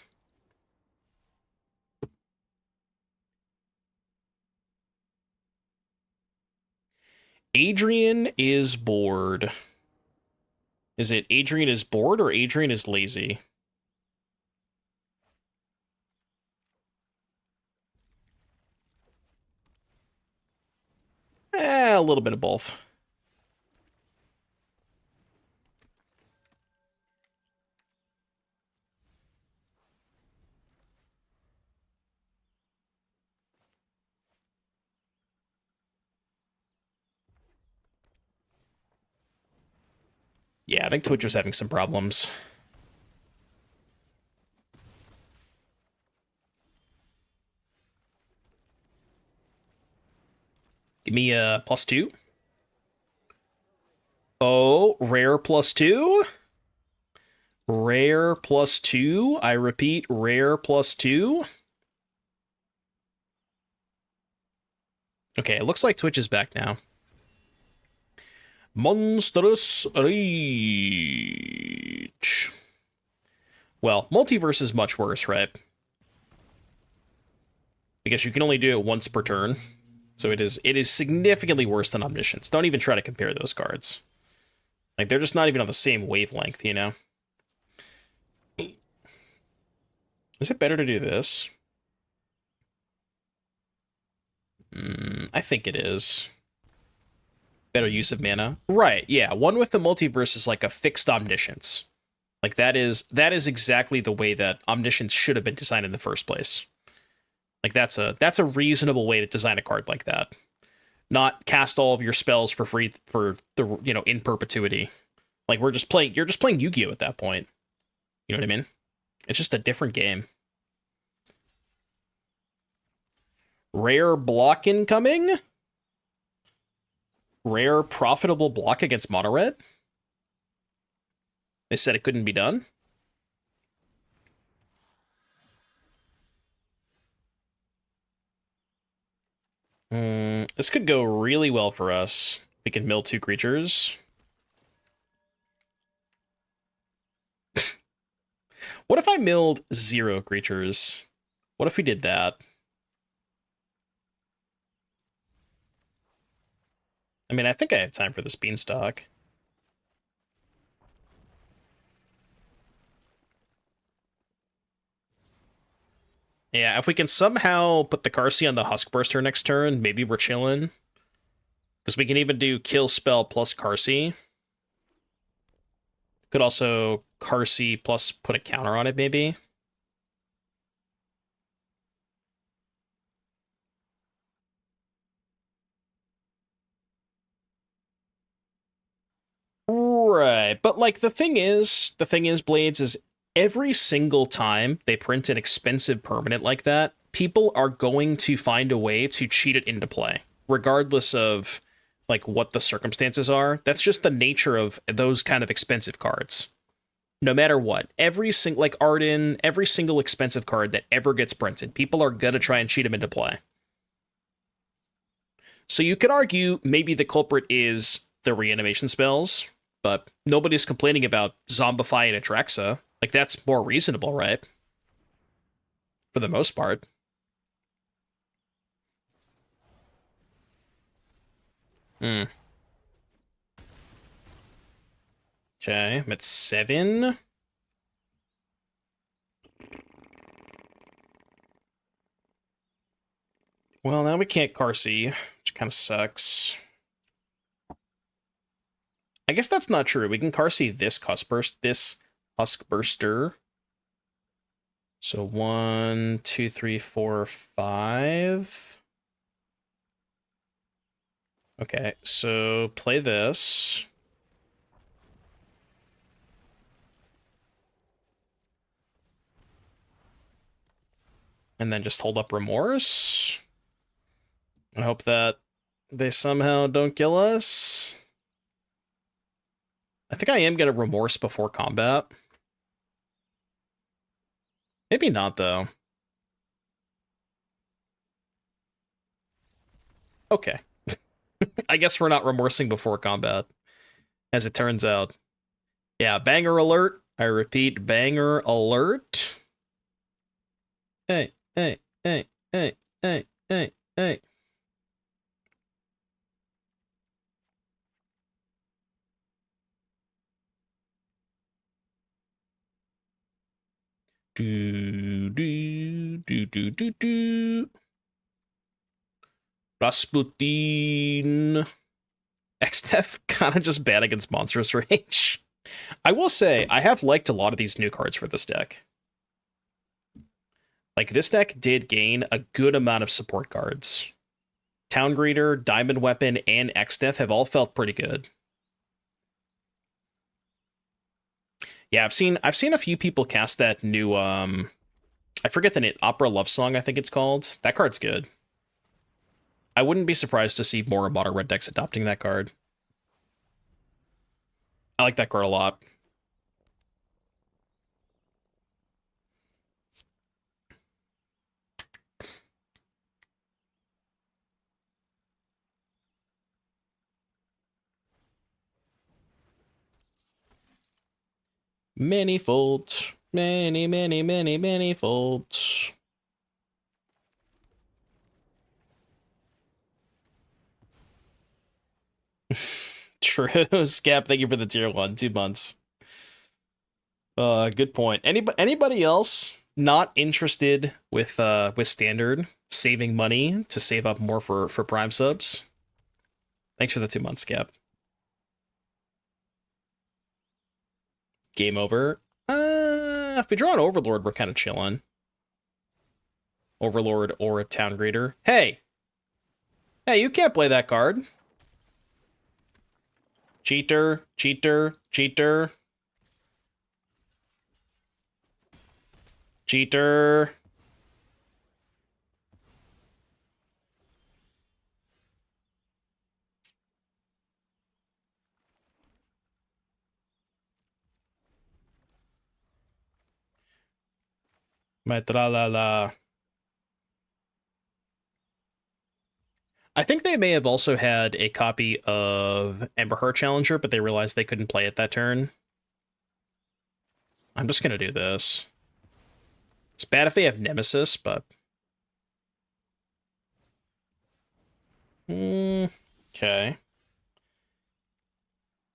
Adrian is bored. Is it Adrian is bored or Adrian is lazy? A little bit of both. Yeah, I think Twitch was having some problems. Give me a +2. Oh, rare +2? Rare +2? I repeat, rare +2? Okay, it looks like Twitch is back now. Monstrous Rage. Well, Multiverse is much worse, right? Because you can only do it once per turn. So it is significantly worse than Omniscience. Don't even try to compare those cards. Like, they're just not even on the same wavelength, you know? Is it better to do this? I think it is. Better use of mana. Right, yeah. One with the Multiverse is like a fixed Omniscience. Like, that is exactly the way that Omniscience should have been designed in the first place. Like, that's a reasonable way to design a card like that. Not cast all of your spells for free for the, you know, in perpetuity. Like, you're just playing Yu-Gi-Oh! At that point. You know what I mean? It's just a different game. Rare block incoming? Rare profitable block against mono red? They said it couldn't be done? This could go really well for us. We can mill 2 creatures. What if I milled 0 creatures? What if we did that? I mean, I think I have time for this Beanstalk. Yeah, if we can somehow put the Qarsi on the Huskburster next turn, maybe we're chilling. Because we can even do kill spell plus Qarsi. Could also Qarsi plus put a counter on it, maybe. Right, but like the thing is, Blades, is every single time they print an expensive permanent like that, people are going to find a way to cheat it into play, regardless of like what the circumstances are. That's just the nature of those kind of expensive cards. No matter what, every single like Arden, every single expensive card that ever gets printed, people are gonna try and cheat them into play. So you could argue maybe the culprit is the reanimation spells, but nobody's complaining about Zombify and Atraxa. Like, that's more reasonable, right? For the most part. Hmm. Okay, I'm at 7. Well, now we can't Qarsi, which kind of sucks. I guess that's not true. We can Qarsi this Huskburster. So 1, 2, 3, 4, 5. Okay, so play this. And then just hold up Remorse. And hope that they somehow don't kill us. I think I am going to Remorse before combat. Maybe not, though. Okay. I guess we're not remorsing before combat, as it turns out. Yeah, banger alert. I repeat, banger alert. Hey, hey, hey, hey, hey, hey, hey. Do, do, do, do, do, do. Rasputin. Exdeath kind of just bad against Monstrous Rage. I will say, I have liked a lot of these new cards for this deck. Like, this deck did gain a good amount of support cards. Town Greeter, Diamond Weapon, and Exdeath have all felt pretty good. Yeah, I've seen a few people cast that new I forget the name, Opera Love Song, I think it's called. That card's good. I wouldn't be surprised to see more Modern Red decks adopting that card. I like that card a lot. Manifold. Many, many, many, many folds. True. Scap, thank you for the tier 1. 2 months. Good point. Anybody else not interested with standard saving money to save up more for prime subs? Thanks for the 2 months, Scap. Game over. If we draw an Overlord, we're kind of chilling. Overlord or a Town Greeter. Hey! Hey, you can't play that card. Cheater, cheater, cheater. Cheater. La. I think they may have also had a copy of Emberheart Challenger, but they realized they couldn't play it that turn. I'm just gonna do this. It's bad if they have Nemesis, but... Okay.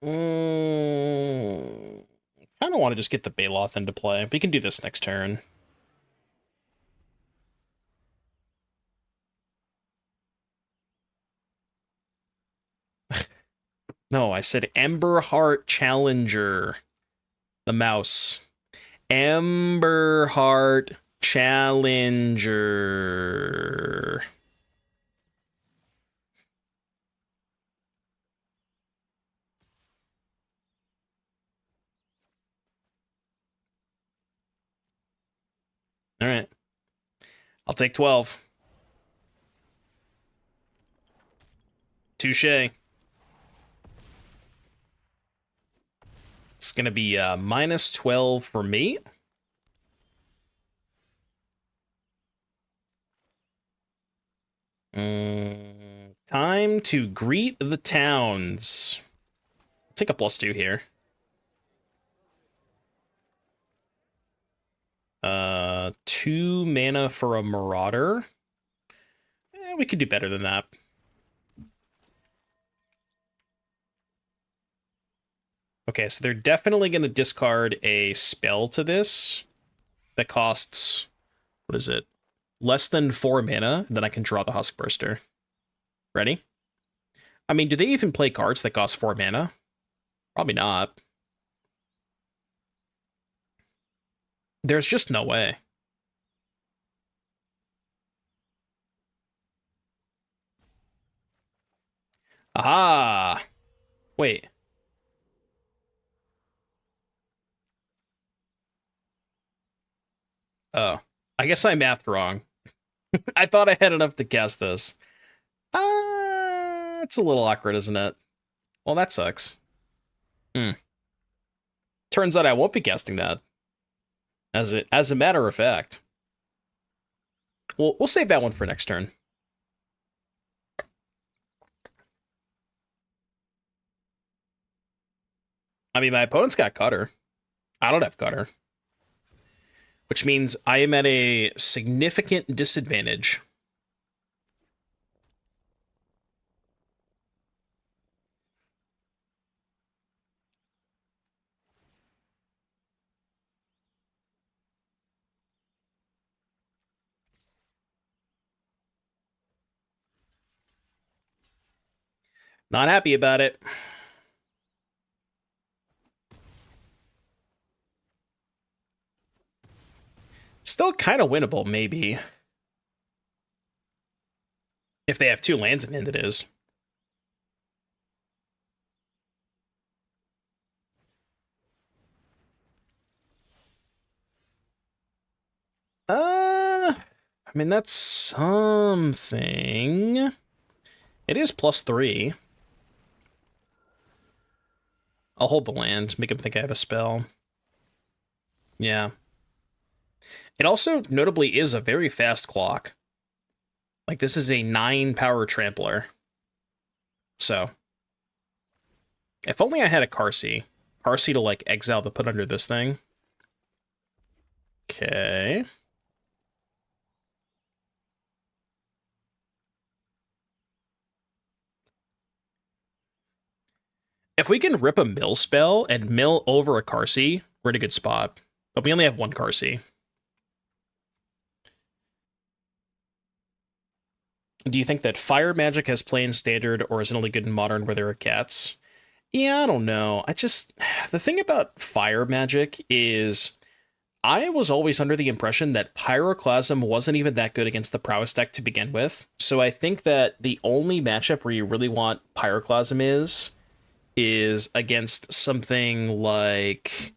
I don't want to just get the Baloth into play. We can do this next turn. No, I said Emberheart Challenger. The mouse. Emberheart Challenger. All right. I'll take 12. Touché. It's going to be minus 12 for me. Time to greet the towns. I'll take a +2 here. 2 mana for a Marauder. We could do better than that. Okay, so they're definitely going to discard a spell to this that costs, what is it? Less than 4 mana, and then I can draw the Huskburster. Ready? I mean, do they even play cards that cost 4 mana? Probably not. There's just no way. Aha! Wait. Oh. I guess I mathed wrong. I thought I had enough to cast this. It's a little awkward, isn't it? Well, that sucks. Turns out I won't be casting that. As a matter of fact. We'll save that one for next turn. I mean, my opponent's got Cutter. I don't have Cutter. Which means I am at a significant disadvantage. Not happy about it. Still kind of winnable, maybe. If they have 2 lands in hand, it is. I mean, that's something. It is +3. I'll hold the land, make him think I have a spell. Yeah. It also, notably, is a very fast clock. Like, this is a 9-power trampler. So. If only I had a Qarsi. Qarsi to, like, exile to put under this thing. Okay. If we can rip a mill spell and mill over a Qarsi, we're in a good spot. But we only have 1 Qarsi. Do you think that fire magic has play in standard, or is it only good in modern where there are cats? Yeah, I don't know. The thing about fire magic is I was always under the impression that Pyroclasm wasn't even that good against the prowess deck to begin with. So I think that the only matchup where you really want Pyroclasm is against something like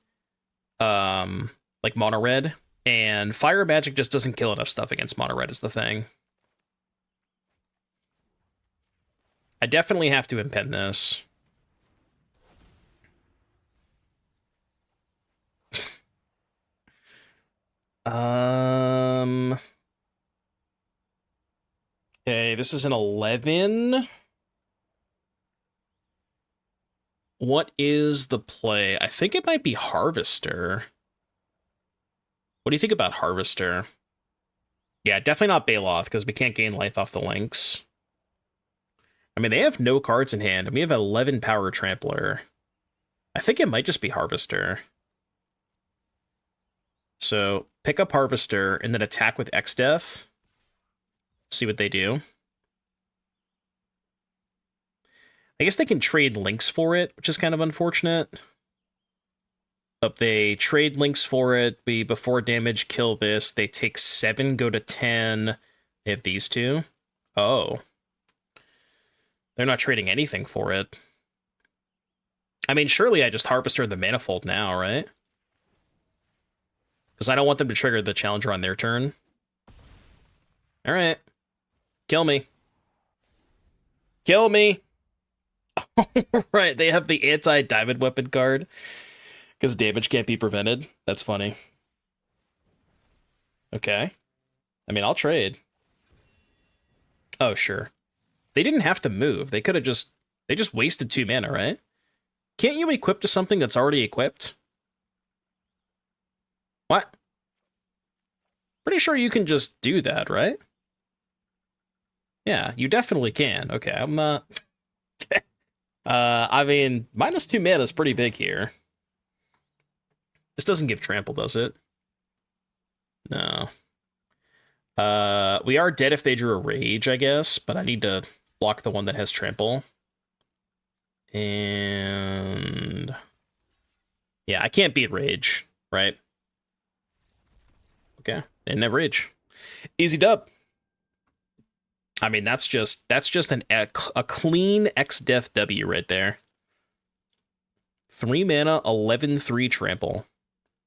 mono red, and fire magic just doesn't kill enough stuff against mono red is the thing. I definitely have to impend this. Okay, this is an 11. What is the play? I think it might be Harvester. What do you think about Harvester? Yeah, definitely not Baloth, because we can't gain life off the links. I mean, they have no cards in hand, and we have 11 power trampler. I think it might just be Harvester. So, pick up Harvester, and then attack with Exdeath. See what they do. I guess they can trade links for it, which is kind of unfortunate. But they trade links for it. We, before damage, kill this. They take 7, go to 10. They have these 2. Oh. They're not trading anything for it. I mean, surely I just Harvester the Manifold now, right? Because I don't want them to trigger the Challenger on their turn. Alright. Kill me. Kill me! Right, they have the anti-diamond weapon card. Because damage can't be prevented. That's funny. Okay. I mean, I'll trade. Oh, sure. They didn't have to move. They could have just... They just wasted 2 mana, right? Can't you equip to something that's already equipped? What? Pretty sure you can just do that, right? Yeah, you definitely can. Okay, I'm not... I mean, -2 mana is pretty big here. This doesn't give trample, does it? No. We are dead if they drew a rage, I guess, but I need to block the one that has trample. And... yeah, I can't beat rage, right? Okay, they never rage. Easy dub. I mean, that's just a clean Exdeath W right there. 3 mana, 11/3 trample.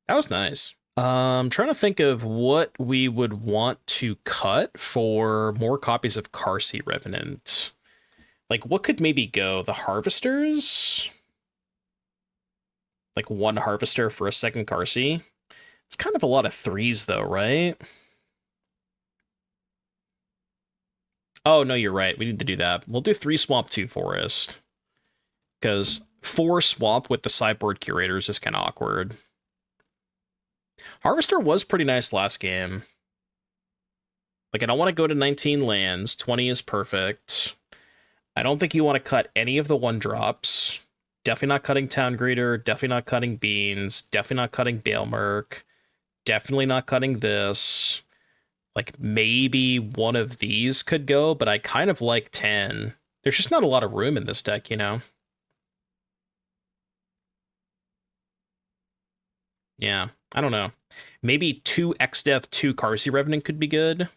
That was nice. I'm trying to think of what we would want to cut for more copies of Qarsi Revenant. Like, what could maybe go? The Harvesters? Like, 1 Harvester for a 2nd Qarsi? It's kind of a lot of 3s, though, right? Oh, no, you're right. We need to do that. We'll do 3 Swamp, 2 Forest. Because 4 Swamp with the Sideboard Curators is kind of awkward. Harvester was pretty nice last game. Like, I don't want to go to 19 lands. 20 is perfect. I don't think you want to cut any of the 1-drops. Definitely not cutting Town Greeter. Definitely not cutting Beans. Definitely not cutting Balemurk. Definitely not cutting this. Like, maybe one of these could go, but I kind of like 10. There's just not a lot of room in this deck, you know? Yeah, I don't know. Maybe 2 Exdeath, 2 Qarsi Revenant could be good.